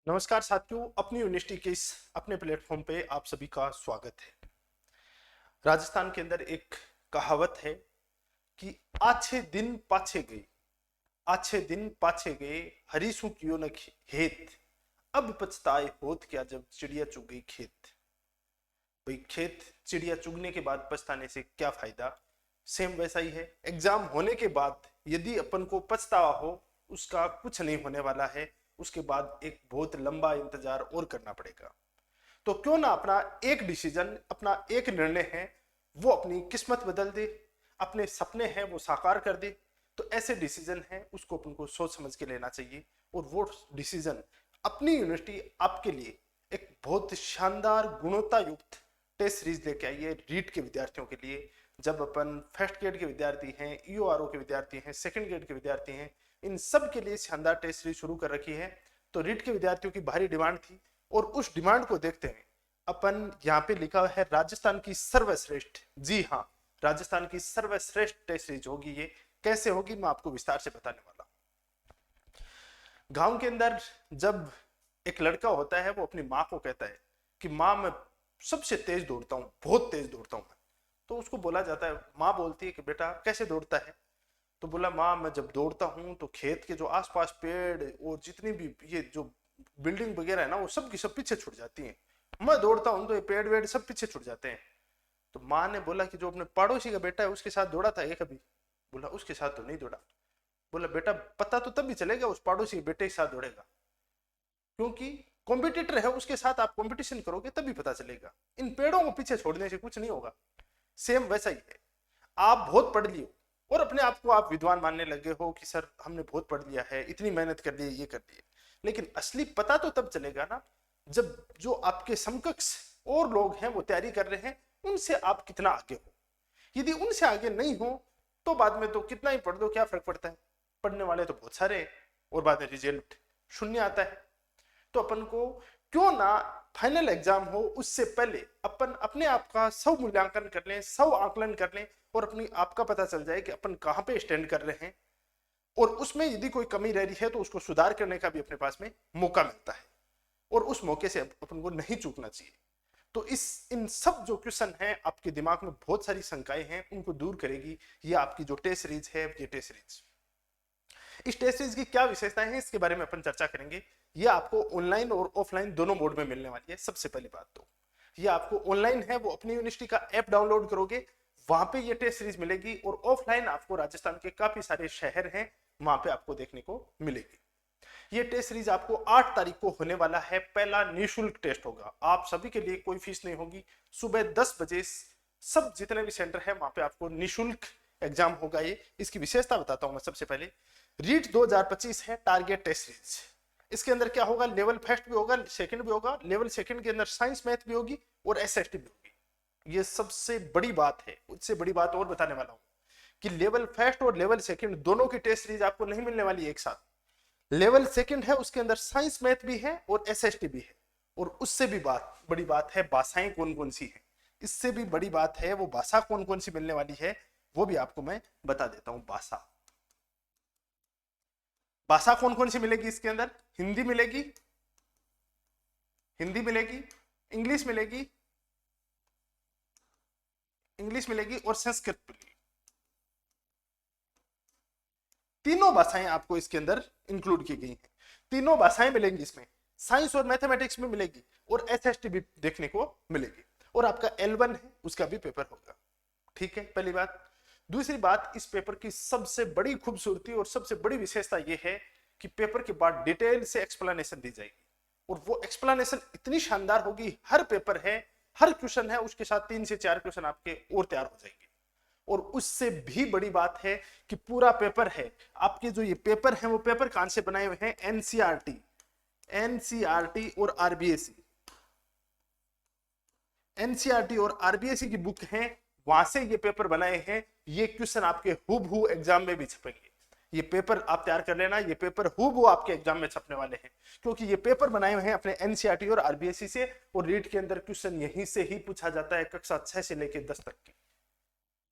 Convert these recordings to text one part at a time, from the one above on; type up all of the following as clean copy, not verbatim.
नमस्कार साथियों, अपनी यूनिवर्सिटी के इस अपने प्लेटफॉर्म पे आप सभी का स्वागत है। राजस्थान के अंदर एक कहावत है कि आछे दिन पाछे गए, आछे दिन पाछे गए, हरीसू कियो न हेत, अब पछताए होत क्या जब चिड़िया चुग गई खेत। भाई खेत चिड़िया चुगने के बाद पछताने से क्या फायदा। सेम वैसा ही है, एग्जाम होने के बाद यदि अपन को पछतावा हो उसका कुछ नहीं होने वाला है, उसके बाद एक बहुत लंबा इंतजार और करना पड़ेगा। तो क्यों ना अपना एक डिसीजन, अपना एक निर्णय है वो अपनी किस्मत बदल दे, अपने सपने हैं वो साकार कर दे। तो ऐसे डिसीजन है उसको अपन को सोच समझ के लेना चाहिए। और वो डिसीजन अपनी यूनिवर्सिटी आपके लिए एक बहुत शानदार गुणवत्ता युक्त टेस्ट सीरीज लेके आई है रीट के विद्यार्थियों के लिए। जब अपन फर्स्ट ग्रेड के विद्यार्थी हैं, ईओआरओ के विद्यार्थी हैं, सेकंड ग्रेड के विद्यार्थी हैं, इन सब के लिए शानदार टेस्ट सीरीज शुरू कर रखी है। तो रीट के विद्यार्थियों की भारी डिमांड थी और उस डिमांड को देखते हुए अपन यहाँ पे लिखा है राजस्थान की सर्वश्रेष्ठ, जी हाँ, राजस्थान की सर्वश्रेष्ठ टेस्ट सीरीज होगी। ये कैसे होगी मैं आपको विस्तार से बताने वाला हूँ। गांव के अंदर जब एक लड़का होता है वो अपनी माँ को कहता है कि माँ मैं सबसे तेज दौड़ता हूँ, बहुत तेज दौड़ता हूँ मैं। तो उसको बोला जाता है, माँ बोलती है कि बेटा कैसे दौड़ता है। तो बोला माँ मैं जब दौड़ता हूँ तो खेत के जो आसपास पेड़ और जितनी भी ये जो बिल्डिंग वगैरह है ना वो सब की सब पीछे छूट जाती हैं। मैं दौड़ता हूँ तो ये पेड़ वेड़ सब पीछे छूट जाते हैं। तो माँ ने बोला कि जो अपने पड़ोसी का बेटा है उसके साथ दौड़ा था ये कभी। बोला उसके साथ तो नहीं दौड़ा। बोला बेटा पता तो तभी चलेगा उस पड़ोसी के बेटे के साथ दौड़ेगा, क्योंकि कॉम्पिटिटर है उसके साथ आप कंपटीशन करोगे तभी पता चलेगा। इन पेड़ों को पीछे छोड़ने से कुछ नहीं होगा। सेम वैसा ही है, आप बहुत पढ़ लियो और अपने आप को आप विद्वान मानने लगे हो कि सर हमने बहुत पढ़ लिया है, इतनी मेहनत कर ली, ये कर लिया। लेकिन असली पता तो तब चलेगा ना जब जो आपके समकक्ष और लोग हैं वो तैयारी कर रहे हैं उनसे आप कितना आगे हो। यदि उनसे आगे नहीं हो तो बाद में तो कितना ही पढ़ दो क्या फर्क पड़ता है। पढ़ने वाले तो बहुत सारे हैं और बाद में रिजल्ट शून्य आता है। तो अपन को क्यों ना फाइनल एग्जाम हो उससे पहले अपन अपने आप का सब मूल्यांकन कर लें, सब आकलन कर लें और अपनी आपका पता चल जाए कि अपन कहाँ पे स्टैंड कर रहे हैं। और उसमें यदि कोई कमी रह रही है तो उसको सुधार करने का भी अपने पास में मौका मिलता है और उस मौके से अपन को नहीं चूकना चाहिए। तो इस इन सब जो क्वेश्चन हैं आपके दिमाग में बहुत सारी शंकाएं हैं उनको दूर करेगी ये आपकी जो टेस्ट सीरीज है। ये टेस्ट सीरीज, इस टेस्ट सीरीज की क्या विशेषताएं हैं इसके बारे में अपन चर्चा करेंगे। ये आपको ऑनलाइन और ऑफलाइन दोनों मोड में मिलने वाली है। सबसे पहली बात तो ये आपको ऑनलाइन है, वो अपनी यूनिवर्सिटी का ऐप डाउनलोड करोगे वहां पे ये टेस्ट सीरीज मिलेगी। और ऑफलाइन आपको राजस्थान के काफी सारे शहर हैं वहां पे आपको देखने को मिलेगी। ये टेस्ट सीरीज आपको 8 तारीख को होने वाला है। पहला निःशुल्क टेस्ट होगा, आप सभी के लिए कोई फीस नहीं होगी। सुबह 10 बजे सब जितने भी सेंटर है वहां पे आपको निःशुल्क एग्जाम होगा। ये इसकी विशेषता बताता हूं मैं। सबसे पहले रीट 2025 है टारगेट टेस्ट सीरीज। इसके अंदर क्या होगा, लेवल फर्स्ट भी होगा, सेकंड भी होगा। लेवल सेकंड के अंदर साइंस मैथ भी होगी और एसएसटी भी होगी। ये सबसे बड़ी बात है। उससे बड़ी बात और बताने वाला हूं कि लेवल फर्स्ट और लेवल सेकंड दोनों की टेस्ट सीरीज आपको नहीं मिलने वाली एक साथ। लेवल सेकंड है उसके अंदर साइंस मैथ भी है और एसएसटी भी है। और उससे भी बड़ी बात है भाषाएं कौन कौन सी है। इससे भी बड़ी बात है वो भाषा कौन कौन सी मिलने वाली है, वो भी आपको मैं बता देता हूं। भाषा कौन कौन सी मिलेगी इसके अंदर, हिंदी मिलेगी, हिंदी मिलेगी, इंग्लिश मिलेगी, इंग्लिश मिलेगी और संस्कृत मिलेगी। तीनों भाषाएं आपको इसके अंदर इंक्लूड की गई हैं। तीनों भाषाएं मिलेंगी इसमें, साइंस और मैथमेटिक्स में मिलेगी और एसएसटी भी देखने को मिलेगी। और आपका L1 है उसका भी पेपर होगा। ठीक है, पहली बात। दूसरी बात, इस पेपर की सबसे बड़ी खूबसूरती और सबसे बड़ी विशेषता यह है कि पेपर के बाद डिटेल से एक्सप्लेनेशन दी जाएगी और वो एक्सप्लेनेशन इतनी शानदार होगी। हर पेपर है, हर क्वेश्चन है, उसके साथ 3 से 4 क्वेश्चन आपके और तैयार हो जाएंगे। और उससे भी बड़ी बात है कि पूरा पेपर है आपके जो ये पेपर है वो पेपर कहां से बनाए हुए हैं, एनसीईआरटी, एनसीईआरटी और आरबीएसई, एनसीईआरटी और आरबीएसई की बुक है, वहां से ये पेपर बनाए हैं। ये क्वेश्चन आपके हूबहू एग्जाम में भी छपेंगे। ये पेपर आप तैयार कर लेना, ये पेपर हूबहू आपके एग्जाम में छपने वाले हैं क्योंकि ये पेपर बनाए हुए हैं अपने एनसीईआरटी और आरबीएसई से। और रीट के अंदर क्वेश्चन यहीं से ही पूछा जाता है, कक्षा 6 से लेकर 10 तक की।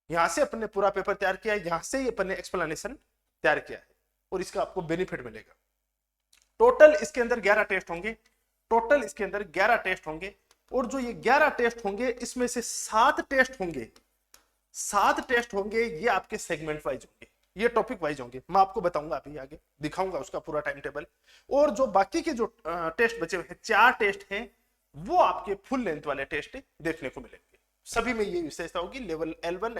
यहां से अपन ने पूरा पेपर तैयार किया है, यहां से ही अपन ने एक्सप्लेनेशन तैयार किया है और इसका आपको बेनिफिट मिलेगा। टोटल इसके अंदर 11 टेस्ट होंगे, टोटल इसके अंदर 11 टेस्ट होंगे। और जो ये 11 टेस्ट होंगे इसमें से 7 टेस्ट होंगे, 7 टेस्ट होंगे ये आपके सेगमेंट वाइज होंगे, ये टॉपिक वाइज होंगे। मैं आपको बताऊंगा अभी आगे, दिखाऊंगा उसका पूरा टाइम टेबल। और जो बाकी के जो टेस्ट बचे हुए हैं, 4 टेस्ट हैं, वो आपके फुल लेंथ वाले टेस्ट देखने को मिलेंगे। सभी में ये विशेषता होगी, लेवल L1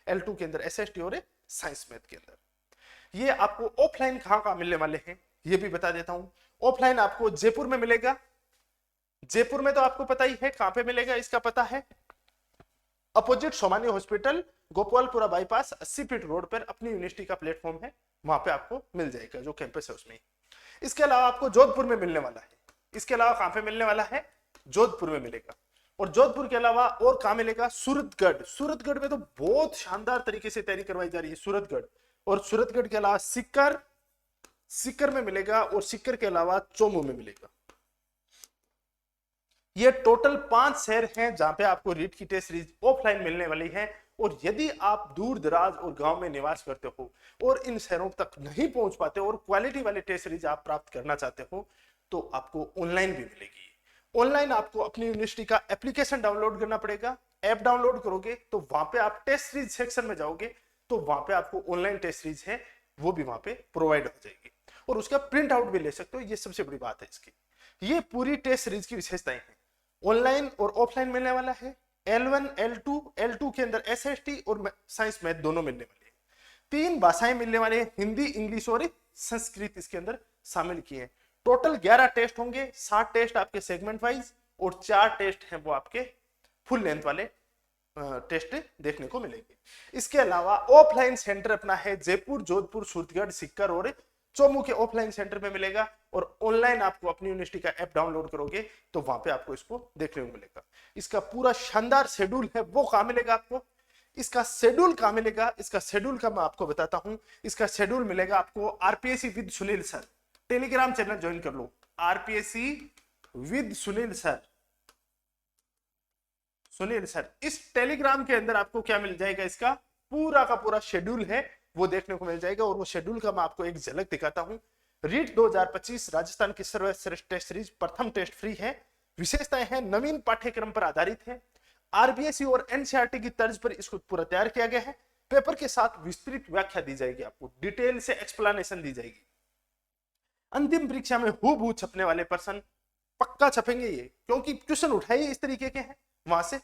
L2 के अंदर SST और साइंस मैथ के अंदर। ये आपको ऑफलाइन कहाँ मिलने वाले हैं ये भी बता देता हूं। ऑफलाइन आपको जयपुर में मिलेगा। जयपुर में तो आपको पता ही है कहां पे मिलेगा, इसका पता है, opposite Somani hospital, Gopalpura bypass, 80 feet road पर अपनी यूनिवर्सिटी का प्लेटफॉर्म है, वहां पे आपको मिल जाएगा जो कैंपस है उसमें। इसके अलावा आपको जोधपुर में मिलने वाला है। इसके अलावा कहां पे मिलने वाला है, जोधपुर में मिलेगा। और जोधपुर के अलावा और कहां मिलेगा, सूरतगढ़। सूरतगढ़ में तो बहुत शानदार तरीके से तैयारी करवाई जा रही है सूरतगढ़। और सूरतगढ़ के अलावा सीकर में मिलेगा, और सीकर के अलावा चोमू में मिलेगा। ये टोटल 5 शहर हैं जहां पे आपको रीट की टेस्ट सीरीज ऑफलाइन मिलने वाली है। और यदि आप दूर दराज और गांव में निवास करते हो और इन शहरों तक नहीं पहुंच पाते और क्वालिटी वाली टेस्ट सीरीज आप प्राप्त करना चाहते हो तो आपको ऑनलाइन भी मिलेगी। ऑनलाइन आपको अपनी यूनिवर्सिटी का एप्लीकेशन डाउनलोड करना पड़ेगा। ऐप डाउनलोड करोगे तो वहां पे आप टेस्ट सीरीज सेक्शन में जाओगे तो वहां पे आपको ऑनलाइन टेस्ट सीरीज है वो भी वहां पे प्रोवाइड हो जाएगी, और उसका प्रिंट आउट भी ले सकते हो। ये सबसे बड़ी बात है इसकी। ये पूरी टेस्ट सीरीज की विशेषताएं हैं। ऑनलाइन और ऑफलाइन मिलने वाला है। L1 L2 के अंदर SST और साइंस मैथ दोनों मिलने वाले हैं। 3 भाषाएं मिलने वाले हैं, हिंदी, इंग्लिश और संस्कृत इसके अंदर शामिल किए हैं। टोटल 11 टेस्ट होंगे, 7 टेस्ट आपके सेगमेंट वाइज और 4 टेस्ट हैं वो आपके फुल लेंथ वाले टेस्ट देखने को मिलेंगे। इसके अलावा ऑफलाइन सेंटर अपना है जयपुर, जोधपुर, सूरतगढ़, सीकर और चोमू के ऑफलाइन सेंटर में मिलेगा। और ऑनलाइन आपको अपनी यूनिवर्सिटी का ऐप डाउनलोड करोगे तो वहां पे आपको इसको देखने को मिलेगा। इसका पूरा शानदार शेड्यूल है वो कहां मिलेगा आपको, इसका शेड्यूल कहां मिलेगा, इसका शेड्यूल का मैं आपको बताता हूं। इसका शेड्यूल मिलेगा आपको RPSC with Sunil sir, Telegram channel join कर लो, RPSC with Sunil sir. Sunil sir, इस टेलीग्राम के अंदर आपको क्या मिल जाएगा, इसका पूरा का पूरा शेड्यूल है वो देखने को मिल जाएगा। और वो शेड्यूल का मैं आपको एक झलक दिखाता हूं। रीट 2025 राजस्थान की सर्वश्रेष्ठ टेस्ट सीरीज, प्रथम टेस्ट फ्री है। विशेषताएं हैं, नवीन पाठ्यक्रम पर आधारित है, RBSE और NCERT की तर्ज पर इसको पूरा तैयार किया गया है। पेपर के साथ विस्तृत व्याख्या दी जाएगी, आपको डिटेल से एक्सप्लेनेशन दी जाएगी। अंतिम परीक्षा में हूबहू छपने वाले प्रश्न पक्का छपेंगे ये, क्योंकि क्वेश्चन उठाए इस तरीके के हैं। वहां से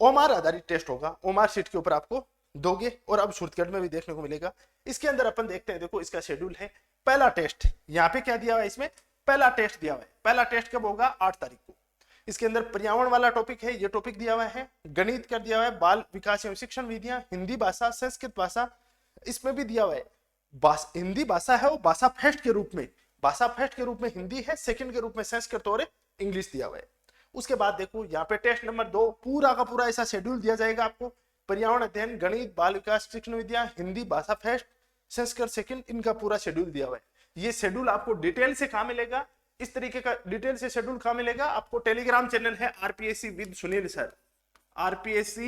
ओमार आधारित टेस्ट होगा, ओमार शीट के ऊपर आपको दोगे, और अब सूरतगढ़ में भी देखने को मिलेगा। इसके अंदर अपन देखते हैं, देखो इसका शेड्यूल है। पहला टेस्ट यहाँ पे क्या दिया हुआ है, इसमें पहला टेस्ट दिया हुआ है। पहला टेस्ट कब होगा, 8 तारीख को। इसके अंदर पर्यावरण वाला टॉपिक है, ये टॉपिक दिया हुआ है। गणित का दिया हुआ है, बाल विकास एवं शिक्षण विधियां, हिंदी भाषा, संस्कृत भाषा, इसमें भी दिया हुआ है। हिंदी भाषा है वो भाषा फेस्ट के रूप में, भाषा फेस्ट के रूप में हिंदी है, सेकंड के रूप में संस्कृत और इंग्लिश दिया हुआ है। उसके बाद देखो यहाँ पे टेस्ट नंबर 2, पूरा का पूरा ऐसा शेड्यूल दिया जाएगा आपको। पर्यावरण अध्ययन, गणित, बाल विकास शिक्षण विद्या, हिंदी भाषा फेस्ट, संस्कृत सेकंड, इनका पूरा शेड्यूल दिया हुआ है। ये शेड्यूल आपको डिटेल से कहां मिलेगा, इस तरीके का डिटेल से शेड्यूल कहां मिलेगा आपको, टेलीग्राम चैनल है RPSC with Sunil sir, RPSC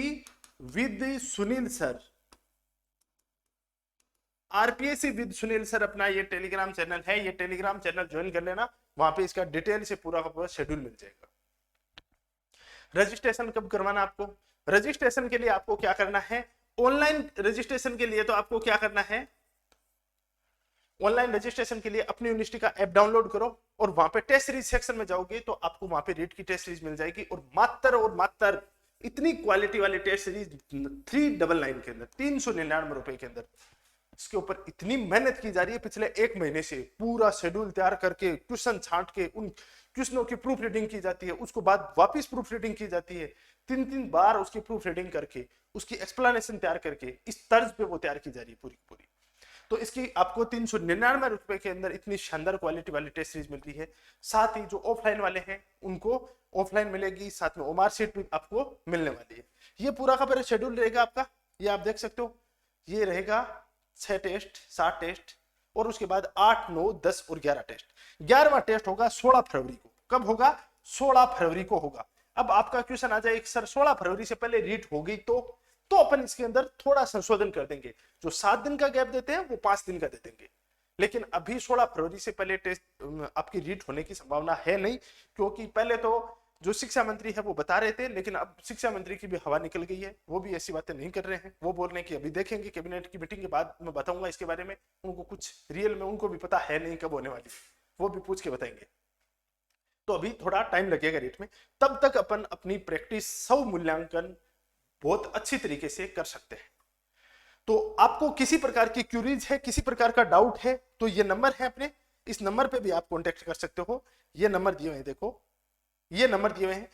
with Sunil sir, RPSC with Sunil sir अपना ये टेलीग्राम चैनल है। ये टेलीग्राम चैनल ज्वाइन कर लेना, वहां पे इसका डिटेल से पूरा का पूरा शेड्यूल मिल जाएगा। रजिस्ट्रेशन कब करवाना आपको, रजिस्ट्रेशन के लिए आपको क्या करना है, ऑनलाइन रजिस्ट्रेशन के लिए तो आपको क्या करना है, ऑनलाइन रजिस्ट्रेशन के लिए अपनी यूनिवर्सिटी का ऐप डाउनलोड करो और वहां पे टेस्ट सीरीज सेक्शन में जाओगे तो आपको वहां पे रीट की टेस्ट सीरीज मिल जाएगी। और मात्र इतनी क्वालिटी वाली टेस्ट सीरीज 399 के अंदर, 399 रुपए के अंदर, इसके ऊपर इतनी मेहनत की जा रही है पिछले 1 महीने से। पूरा शेड्यूल तैयार करके, क्वेश्चन छांट के, उन क्वेश्चनों की प्रूफ रीडिंग की जाती है, उसको बाद वापस प्रूफ रीडिंग की जाती है, 3 बार उसकी प्रूफ रीडिंग करके, उसकी एक्सप्लेनेशन तैयार करके, इस तर्ज पे वो तैयार की जा रही है पूरी पूरी। तो इसकी आपको 399 रुपए के अंदर इतनी शानदार क्वालिटी वाली टेस्ट सीरीज मिलती है। साथ ही जो ऑफलाइन वाले हैं उनको ऑफलाइन मिलेगी, साथ में ओमार शीट भी आपको मिलने वाली है। ये पूरा का पूरा शेड्यूल रहेगा आपका, ये आप देख सकते हो। ये रहेगा 6 टेस्ट, 7 टेस्ट, और उसके बाद 8, 9, 10 और 11 टेस्ट। 11वां टेस्ट होगा 16 फरवरी को। कब होगा, 16 फरवरी को होगा। अब आपका क्वेश्चन आ जाए, सर 16 फरवरी से पहले रीट हो गई तो अपन इसके अंदर थोड़ा संशोधन कर देंगे। जो 7 दिन का गैप देते हैं वो 5 दिन का दे देंगे। लेकिन अभी 16 फरवरी से पहले टेस्ट आपकी रीट होने की संभावना है नहीं, क्योंकि पहले तो जो शिक्षा मंत्री है वो बता रहे थे, लेकिन अब शिक्षा मंत्री की भी हवा निकल गई है, वो भी ऐसी बातें नहीं कर रहे हैं। वो बोल रहे हैं कि अभी देखेंगे, कैबिनेट की मीटिंग के बाद मैं बताऊंगा इसके बारे में। उनको कुछ रियल में उनको भी पता है नहीं कब होने वाली, वो भी पूछ के बताएंगे। तो अभी थोड़ा टाइम लगेगा रीट में, तब तक अपन अपनी प्रैक्टिस स्व मूल्यांकन बहुत अच्छी तरीके से कर सकते हैं। तो आपको किसी प्रकार की क्यूरीज है, किसी प्रकार का डाउट है, तो ये नंबर है अपने, इस नंबर पे भी आप कांटेक्ट कर सकते हो। ये नंबर दिए हुए हैं, देखो ये नंबर दिए हुए हैं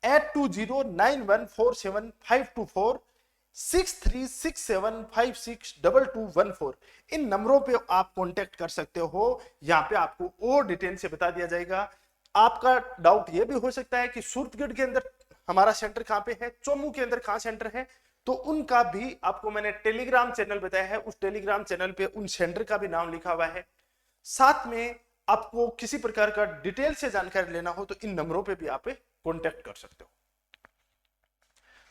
82091475246367562214। इन नंबरों पे आप कांटेक्ट कर सकते हो। यहाँ पे आपको और डिटेल से बता दिया जाएगा। आपका डाउट ये भी हो सकता है कि सूरतगढ़ के अंदर हमारा सेंटर कहाँ पे है, चोमू के अंदर कहाँ सेंटर है, तो उनका भी आपको मैंने टेलीग्राम चैनल बताया है, उस टेलीग्राम चैनल पे उन सेंटर का भी नाम लिखा हुआ है। साथ में आपको किसी प्रकार का डिटेल से जानकारी लेना हो तो इन नंबरों पे भी आप कांटेक्ट कर सकते हो।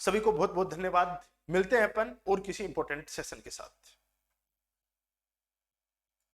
सभी को बहुत बहुत धन्यवाद। मिलते हैं अपन और किसी इंपॉर्टेंट सेशन के साथ।